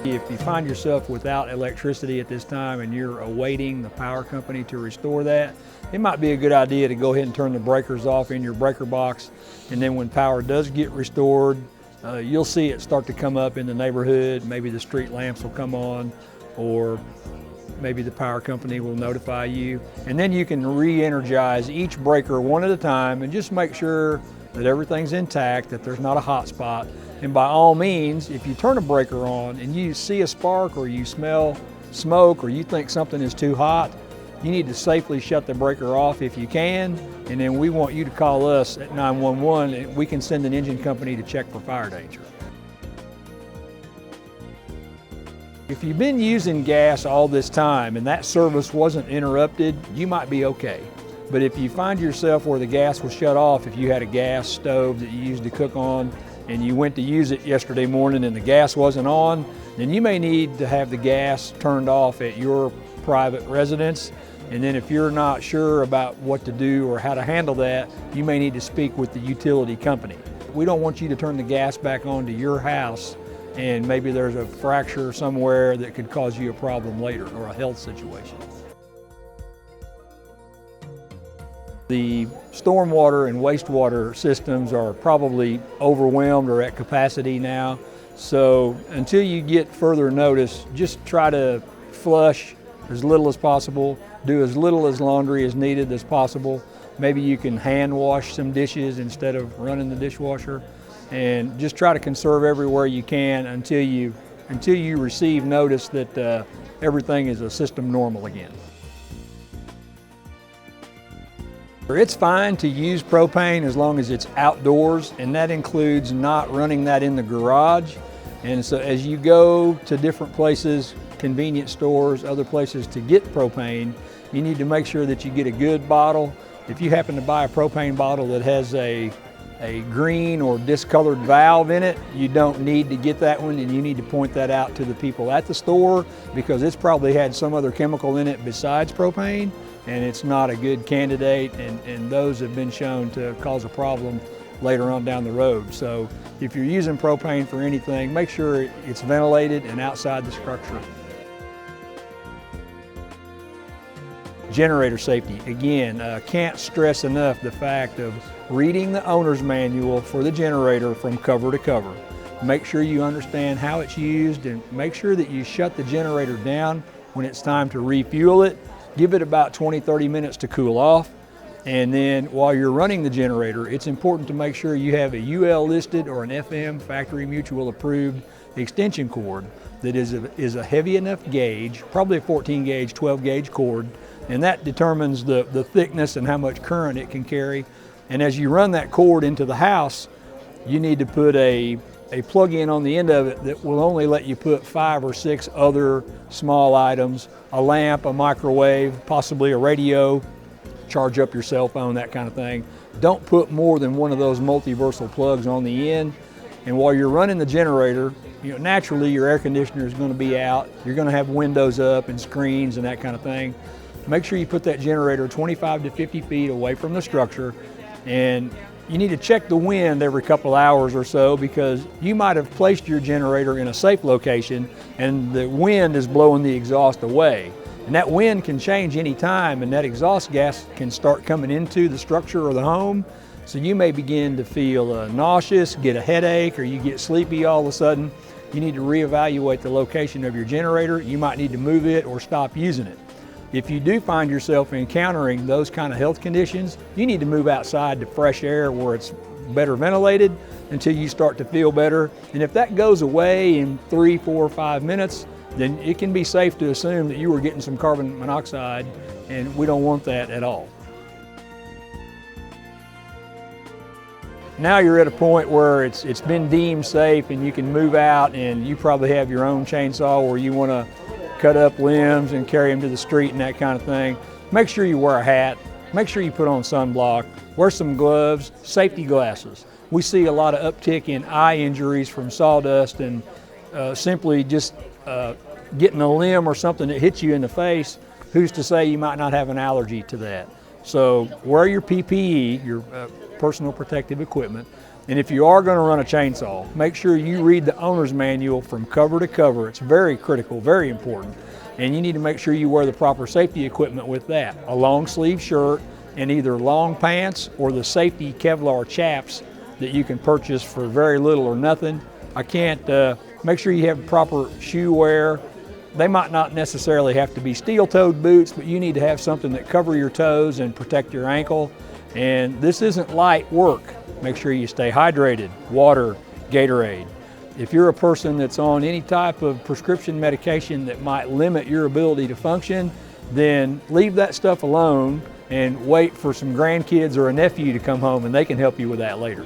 If you find yourself without electricity at this time and you're awaiting the power company to restore that, it might be a good idea to go ahead and turn the breakers off in your breaker box, and then when power does get restored, you'll see it start to come up in the neighborhood. Maybe the street lamps will come on, or maybe the power company will notify you. And then you can re-energize each breaker one at a time and just make sure that everything's intact, that there's not a hot spot. And by all means, if you turn a breaker on and you see a spark or you smell smoke or you think something is too hot, you need to safely shut the breaker off if you can, and then we want you to call us at 911 and we can send an engine company to check for fire danger. If you've been using gas all this time and that service wasn't interrupted, you might be okay. But if you find yourself where the gas was shut off, if you had a gas stove that you used to cook on and you went to use it yesterday morning and the gas wasn't on, then you may need to have the gas turned off at your private residence. And then if you're not sure about what to do or how to handle that, you may need to speak with the utility company. We don't want you to turn the gas back on to your house and maybe there's a fracture somewhere that could cause you a problem later or a health situation. The stormwater and wastewater systems are probably overwhelmed or at capacity now. So until you get further notice, just try to flush as little as possible, do as little as laundry as needed as possible. Maybe you can hand wash some dishes instead of running the dishwasher, and just try to conserve everywhere you can until you receive notice that everything is a system normal again. It's fine to use propane as long as it's outdoors, and that includes not running that in the garage. And so as you go to different places, convenience stores, other places to get propane, you need to make sure that you get a good bottle. If you happen to buy a propane bottle that has a green or discolored valve in it, you don't need to get that one, and you need to point that out to the people at the store because it's probably had some other chemical in it besides propane, and it's not a good candidate, and those have been shown to cause a problem later on down the road. So if you're using propane for anything, make sure it's ventilated and outside the structure. Generator safety, again, can't stress enough the fact of reading the owner's manual for the generator from cover to cover. Make sure you understand how it's used and make sure that you shut the generator down when it's time to refuel it. Give it about 20-30 minutes to cool off. And then while you're running the generator, it's important to make sure you have a UL listed or an FM factory mutual approved extension cord that is a heavy enough gauge, probably a 14 gauge, 12 gauge cord, and that determines the thickness and how much current it can carry. And as you run that cord into the house, you need to put a plug-in on the end of it that will only let you put 5 or 6 other small items, a lamp, a microwave, possibly a radio, charge up your cell phone, that kind of thing. Don't put more than one of those multiversal plugs on the end. And while you're running the generator, naturally your air conditioner is going to be out. You're going to have windows up and screens and that kind of thing. Make sure you put that generator 25 to 50 feet away from the structure, and you need to check the wind every couple hours or so because you might have placed your generator in a safe location and the wind is blowing the exhaust away. And that wind can change any time, and that exhaust gas can start coming into the structure or the home. So you may begin to feel nauseous, get a headache, or you get sleepy all of a sudden. You need to reevaluate the location of your generator. You might need to move it or stop using it. If you do find yourself encountering those kind of health conditions, you need to move outside to fresh air where it's better ventilated until you start to feel better. And if that goes away in 3, 4, 5 minutes, then it can be safe to assume that you were getting some carbon monoxide, and we don't want that at all. Now you're at a point where it's been deemed safe and you can move out, and you probably have your own chainsaw where you want to cut up limbs and carry them to the street and that kind of thing. Make sure you wear a hat. Make sure you put on sunblock. Wear some gloves, safety glasses. We see a lot of uptick in eye injuries from sawdust and simply just getting a limb or something that hits you in the face. Who's to say you might not have an allergy to that? So wear your PPE, your personal protective equipment. And if you are going to run a chainsaw, make sure you read the owner's manual from cover to cover. It's very critical, very important. And you need to make sure you wear the proper safety equipment with that. A long sleeve shirt and either long pants or the safety Kevlar chaps that you can purchase for very little or nothing. Make sure you have proper shoe wear. They might not necessarily have to be steel-toed boots, but you need to have something that cover your toes and protect your ankle. And this isn't light work. Make sure you stay hydrated, water, Gatorade. If you're a person that's on any type of prescription medication that might limit your ability to function, then leave that stuff alone and wait for some grandkids or a nephew to come home and they can help you with that later.